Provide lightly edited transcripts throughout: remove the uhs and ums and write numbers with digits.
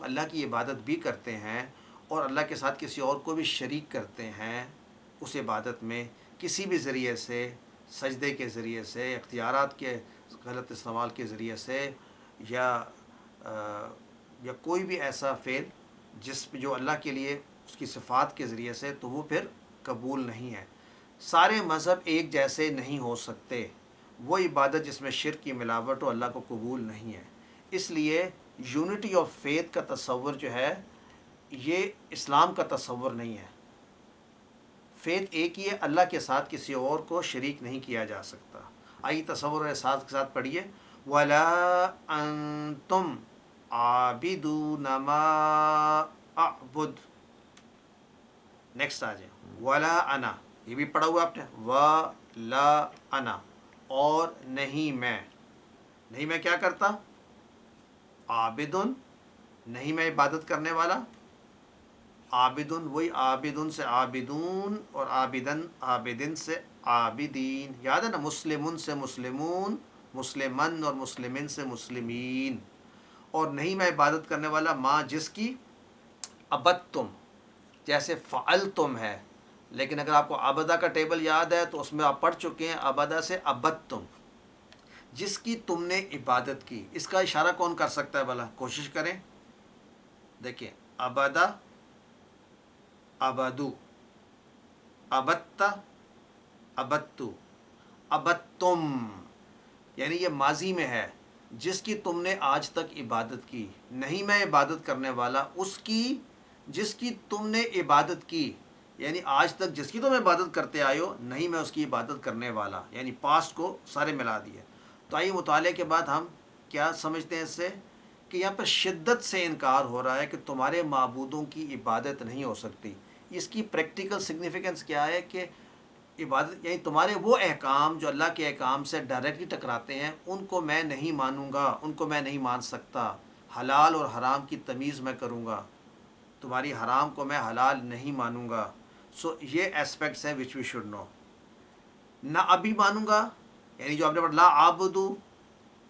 اللہ کی عبادت بھی کرتے ہیں اور اللہ کے ساتھ کسی اور کو بھی شریک کرتے ہیں اس عبادت میں کسی بھی ذریعے سے، سجدے کے ذریعے سے، اختیارات کے غلط استعمال کے ذریعے سے، یا یا کوئی بھی ایسا فعل جو اللہ کے لیے اس کی صفات کے ذریعے سے، تو وہ پھر قبول نہیں ہے۔ سارے مذہب ایک جیسے نہیں ہو سکتے، وہ عبادت جس میں شرک کی ملاوٹ ہو اللہ کو قبول نہیں ہے۔ اس لیے یونٹی آف فیتھ کا تصور جو ہے یہ اسلام کا تصور نہیں ہے۔ فیتھ ایک ہی ہے، اللہ کے ساتھ کسی اور کو شریک نہیں کیا جا سکتا۔ آئیے تصور اور احساس کے ساتھ پڑھیے، وَلَا أَنْتُمْ عَابِدُونَ مَا أَعْبُدُ۔ نیکسٹ آ جائیں، وَلَا أَنَا، یہ بھی پڑھا ہوا آپ نے، وَلَا أَنَا، اور نہیں میں، نہیں میں کیا کرتا، عابدن، نہیں میں عبادت کرنے والا، عابدن وہی عابدن سے عابدون اور عابدن عابدن سے عابدین، یاد ہے نا، مسلمن سے مسلمون، مسلمن اور مسلمن سے مسلمین، اور نہیں میں عبادت کرنے والا ماں جس کی عبدتم، جیسے فعلتم ہے، لیکن اگر آپ کو عبدہ کا ٹیبل یاد ہے تو اس میں آپ پڑھ چکے ہیں عبدہ سے عبدتم، جس کی تم نے عبادت کی۔ اس کا اشارہ کون کر سکتا ہے بھلا؟ کوشش کریں، دیکھیں، عبدہ، عبدو، عبدتا، عبدتو، عبدتم، یعنی یہ ماضی میں ہے، جس کی تم نے آج تک عبادت کی۔ نہیں میں عبادت کرنے والا اس کی جس کی تم نے عبادت کی، یعنی آج تک جس کی تم عبادت کرتے آئے ہو، نہیں میں اس کی عبادت کرنے والا، یعنی پاسٹ کو سارے ملا دیے۔ تو آئیے مطالعے کے بعد ہم کیا سمجھتے ہیں اس سے، کہ یہاں پر شدت سے انکار ہو رہا ہے کہ تمہارے معبودوں کی عبادت نہیں ہو سکتی۔ اس کی پریکٹیکل سگنیفیکنس کیا ہے کہ عبادت، یعنی تمہارے وہ احکام جو اللہ کے احکام سے ڈائریکٹلی ٹکراتے ہیں، ان کو میں نہیں مانوں گا، ان کو میں نہیں مان سکتا۔ حلال اور حرام کی تمیز میں کروں گا، تمہاری حرام کو میں حلال نہیں مانوں گا۔ سو یہ اسپیکٹس ہیں وچ وی شوڈ نو۔ نہ ابھی مانوں گا، یعنی جو آپ نے پڑھا لا عابدو،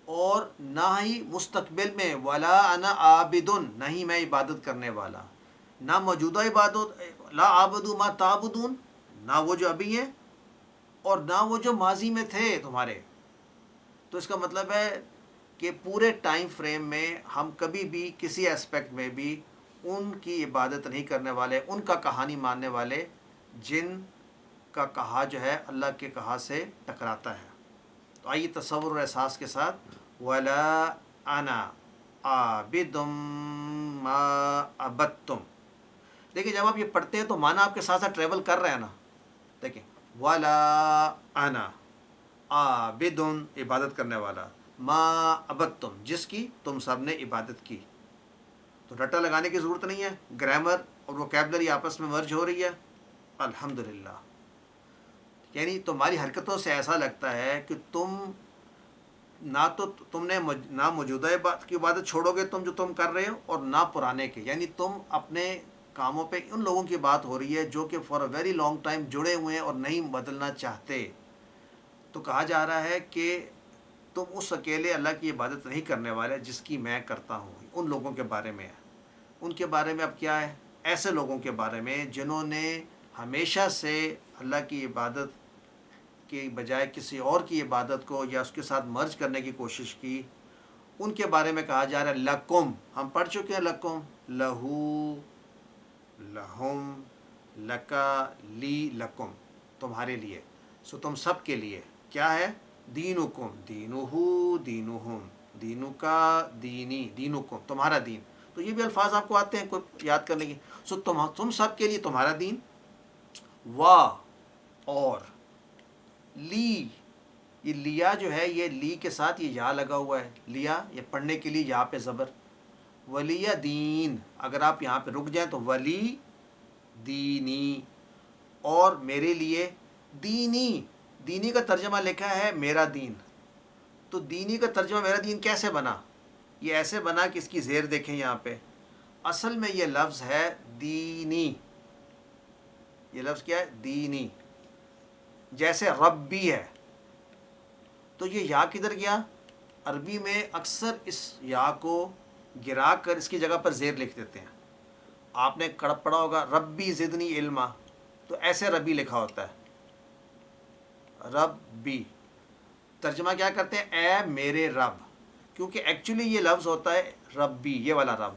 اور نہ ہی مستقبل میں ولا انا عابدن، نہیں میں عبادت کرنے والا، نہ موجودہ عبادت لا عابدو ما تعبدون، نہ وہ جو ابھی ہیں اور نہ وہ جو ماضی میں تھے تمہارے۔ تو اس کا مطلب ہے کہ پورے ٹائم فریم میں ہم کبھی بھی کسی اسپیکٹ میں بھی ان کی عبادت نہیں کرنے والے، ان کا کہا نہیں ماننے والے جن کا کہا جو ہے اللہ کے کہا سے ٹکراتا ہے۔ تو آئیے تصور اور احساس کے ساتھ، وَلَا أَنَا عَابِدٌ مَا عَبَدتُّمْ۔ دیکھیں جب آپ یہ پڑھتے ہیں تو معنی آپ کے ساتھ ساتھ ٹریول کر رہے ہیں نا۔ دیکھیں، وَلَا أَنَا عَابِدٌ، عبادت کرنے والا، مَا عَبَدتُّمْ، جس کی تم سب نے عبادت کی۔ تو رٹا لگانے کی ضرورت نہیں ہے، گرامر اور ووکیبلری آپس میں مرج ہو رہی ہے، الحمدللہ۔ یعنی تمہاری حرکتوں سے ایسا لگتا ہے کہ تم نے نہ موجودہ کی عبادت چھوڑو گے تم جو تم کر رہے ہو، اور نہ پرانے کے، یعنی تم اپنے کاموں پہ ان لوگوں کی بات ہو رہی ہے جو کہ for a very long time جڑے ہوئے ہیں اور نہیں بدلنا چاہتے۔ تو کہا جا رہا ہے کہ تم اس اکیلے اللہ کی عبادت نہیں کرنے والے جس کی میں کرتا ہوں۔ ان لوگوں کے بارے میں ہے، ان کے بارے میں اب کیا ہے، ایسے لوگوں کے بارے میں جنہوں نے ہمیشہ سے اللہ کی عبادت کے بجائے کسی اور کی عبادت کو یا اس کے ساتھ مرج کرنے کی کوشش کی۔ ان کے بارے میں کہا جا رہا ہے لکم، ہم پڑھ چکے ہیں لکم، لہو، لہم، لکا، لی، لکم، تمہارے لیے، سو تم سب کے لیے کیا ہے، دینکم، دینہو، دینہم، دینو کا، دینی، دینکم، تمہارا دین۔ تو یہ بھی الفاظ آپ کو آتے ہیں کوئی یاد کرنے کی، سو تم سب کے لیے تمہارا دین، وا، اور، لی، یہ لیا جو ہے، یہ لی کے ساتھ یہ یا لگا ہوا ہے، لیا یہ پڑھنے کے لیے یا پہ زبر، ولی دین، اگر آپ یہاں پہ رک جائیں تو ولی دینی، اور میرے لیے دینی، دینی کا ترجمہ لکھا ہے میرا دین۔ تو دینی کا ترجمہ میرا دین کیسے بنا؟ یہ ایسے بنا کہ اس کی زیر دیکھیں یہاں پہ، اصل میں یہ لفظ ہے دینی، یہ لفظ کیا ہے، دینی، جیسے ربی ہے۔ تو یہ یا کدھر گیا؟ عربی میں اکثر اس یا کو گرا کر اس کی جگہ پر زیر لکھ دیتے ہیں. آپ نے پڑھا ہوگا ربی زدنی علما، تو ایسے ربی لکھا ہوتا ہے، ربی. ترجمہ کیا کرتے ہیں؟ اے میرے رب، کیونکہ ایکچولی یہ لفظ ہوتا ہے ربی، یہ والا رب،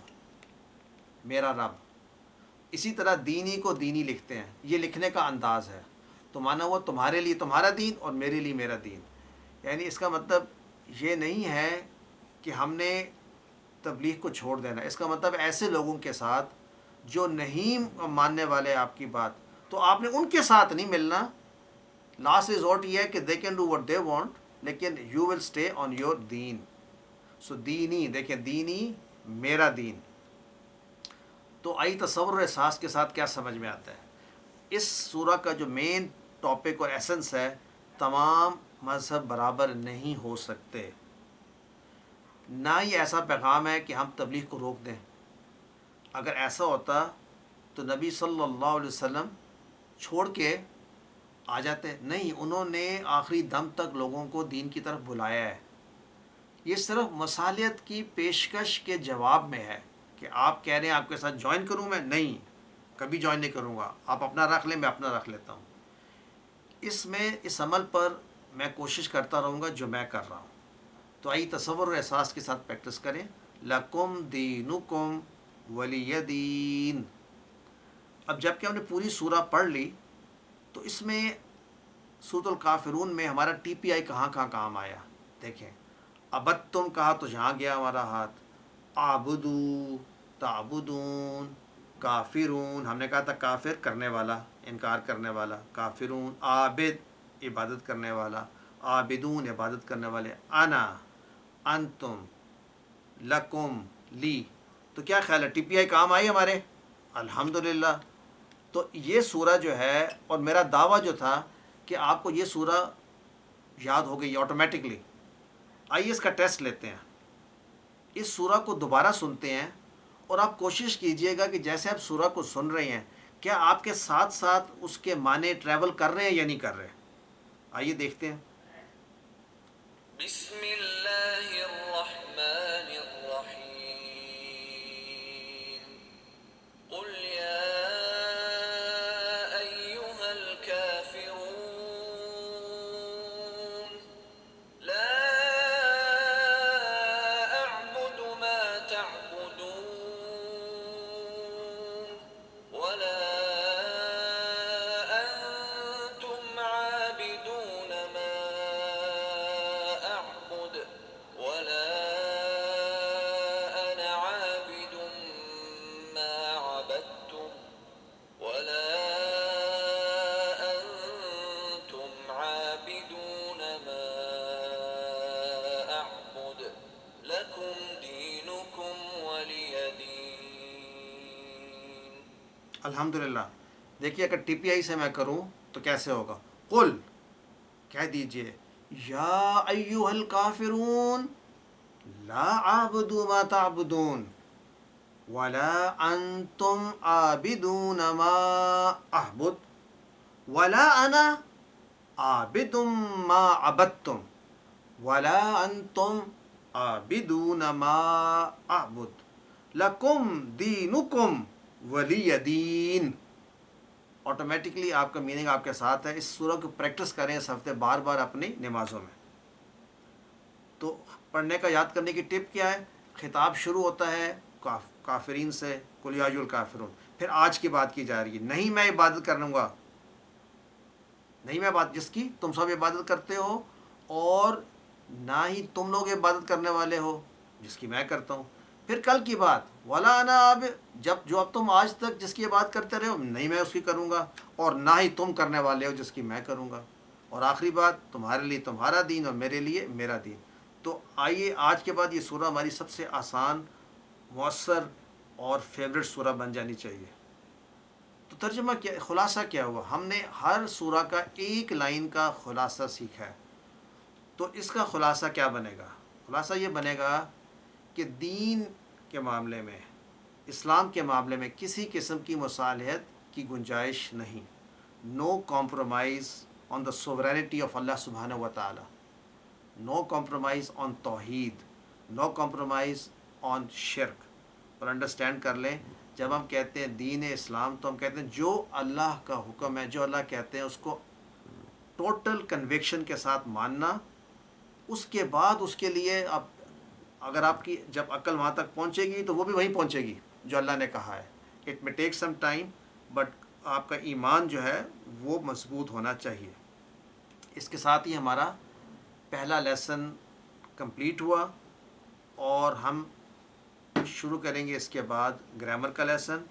میرا رب. اسی طرح دینی کو دینی لکھتے ہیں، یہ لکھنے کا انداز ہے. تو مانا وہ تمہارے لیے تمہارا دین اور میرے لیے میرا دین. یعنی اس کا مطلب یہ نہیں ہے کہ ہم نے تبلیغ کو چھوڑ دینا. اس کا مطلب ایسے لوگوں کے ساتھ جو نہیں ماننے والے آپ کی بات، تو آپ نے ان کے ساتھ نہیں ملنا. لاسٹ ریزورٹ یہ ہے کہ they can do what they want, لیکن you will stay on your deen. سو دینی، دیکھیں دینی میرا دین. تو آئی تصور و احساس کے ساتھ کیا سمجھ میں آتا ہے؟ اس سورہ کا جو مین ٹاپک اور ایسنس ہے، تمام مذہب برابر نہیں ہو سکتے. نہ ہی ایسا پیغام ہے کہ ہم تبلیغ کو روک دیں. اگر ایسا ہوتا تو نبی صلی اللہ علیہ وسلم چھوڑ کے آ جاتے. نہیں، انہوں نے آخری دم تک لوگوں کو دین کی طرف بلایا ہے. یہ صرف مصالحت کی پیشکش کے جواب میں ہے کہ آپ کہہ رہے ہیں آپ کے ساتھ جوائن کروں، میں نہیں، کبھی جوائن نہیں کروں گا. آپ اپنا رکھ لیں، میں اپنا رکھ لیتا ہوں. اس میں اس عمل پر میں کوشش کرتا رہوں گا جو میں کر رہا ہوں. تو آئیے تصور اور احساس کے ساتھ پریکٹس کریں. لکم دینکم ولی دین. اب جب کہ ہم نے پوری سورہ پڑھ لی، تو اس میں سورۃ الکافرون میں ہمارا ٹی پی آئی کہاں کہاں کام آیا دیکھیں. ابد تم کہا تو جہاں گیا ہمارا ہاتھ. آبدو، تعبدون، کافرون، ہم نے کہا تھا کافر کرنے والا، انکار کرنے والا. کافرون، عابد عبادت کرنے والا، عابدون عبادت کرنے والے. انا، انتم، لکم، لی. تو کیا خیال ہے، ٹی پی آئی کام آئی ہمارے؟ الحمدللہ. تو یہ سورہ جو ہے، اور میرا دعویٰ جو تھا کہ آپ کو یہ سورہ یاد ہو گئی آٹومیٹکلی. آئیے اس کا ٹیسٹ لیتے ہیں. اس سورہ کو دوبارہ سنتے ہیں اور آپ کوشش کیجئے گا کہ جیسے آپ سورہ کو سن رہے ہیں، کیا آپ کے ساتھ ساتھ اس کے معنی ٹریول کر رہے ہیں یا نہیں کر رہے. آئیے دیکھتے ہیں. بسم اللہ الرحمن الرحیم. قل یا ایہا الکافرون لا اعبد ما تعبدون ولا انتم عابدون ما اعبد ولا انا عابد ما عبدتم ولا انتم عابدون ما اعبد لکم دینکم ولی دین. الحمدللہ. دیکھیے اگر ٹی پی آئی سے میں کروں تو کیسے ہوگا. قل، کہہ دیجئے، یا ایہا الکافرون لا اعبد ما تعبدون ولا انتم عابدون ما اعبد ولا انا عابد ما عبدتم ولا انتم عابدون ما اعبد لکم دینکم ولی دین. آٹومیٹکلی آپ کا میننگ آپ کے ساتھ ہے. اس سورہ کو پریکٹس کریں اس ہفتے بار بار اپنی نمازوں میں. تو پڑھنے کا یاد کرنے کی ٹپ کیا ہے؟ خطاب شروع ہوتا ہے کافرین سے، قل یا ایھا الکافرون. پھر آج کی بات کی جا رہی ہے. نہیں میں عبادت کروں گا، نہیں میں بات جس کی تم سب عبادت کرتے ہو، اور نہ ہی تم لوگ عبادت کرنے والے ہو جس کی میں کرتا ہوں. پھر کل کی بات، ولا انا اب، جب جو اب تم آج تک جس کی عبادت کرتے رہے ہو، نہیں میں اس کی کروں گا، اور نہ ہی تم کرنے والے ہو جس کی میں کروں گا. اور آخری بات، تمہارے لیے تمہارا دین اور میرے لیے میرا دین. تو آئیے آج کے بعد یہ سورہ ہماری سب سے آسان، مؤثر اور فیوریٹ سورہ بن جانی چاہیے. تو ترجمہ کیا، خلاصہ کیا ہوا؟ ہم نے ہر سورہ کا ایک لائن کا خلاصہ سیکھا ہے. تو اس کا خلاصہ کیا بنے گا؟ خلاصہ یہ بنے گا کہ دین کے معاملے میں، اسلام کے معاملے میں کسی قسم کی مصالحت کی گنجائش نہیں. No compromise on the sovereignty of Allah سبحانہ و تعالی. نو کمپرومائز آن توحید. نو کمپرومائز آن شرک. اور انڈرسٹینڈ کر لیں جب ہم کہتے ہیں دین اسلام تو ہم کہتے ہیں جو اللہ کا حکم ہے، جو اللہ کہتے ہیں اس کو ٹوٹل کنوکشن کے ساتھ ماننا. اس کے بعد اس کے لیے اب اگر آپ کی جب عقل وہاں تک پہنچے گی تو وہ بھی وہیں پہنچے گی جو اللہ نے کہا ہے. اٹ میں ٹیک سم ٹائم بٹ آپ کا ایمان جو ہے وہ مضبوط ہونا چاہیے. اس کے ساتھ ہی ہمارا پہلا لیسن کمپلیٹ ہوا اور ہم شروع کریں گے اس کے بعد گرامر کا لیسن.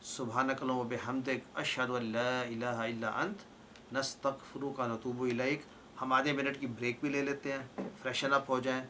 سبحانک اللہم و بحمدک اشہد ان لا الہ الا انت نستغفرک و نتوب الیک. ہم آدھے منٹ کی بریک بھی لے لیتے ہیں، فریشن اپ ہو جائیں.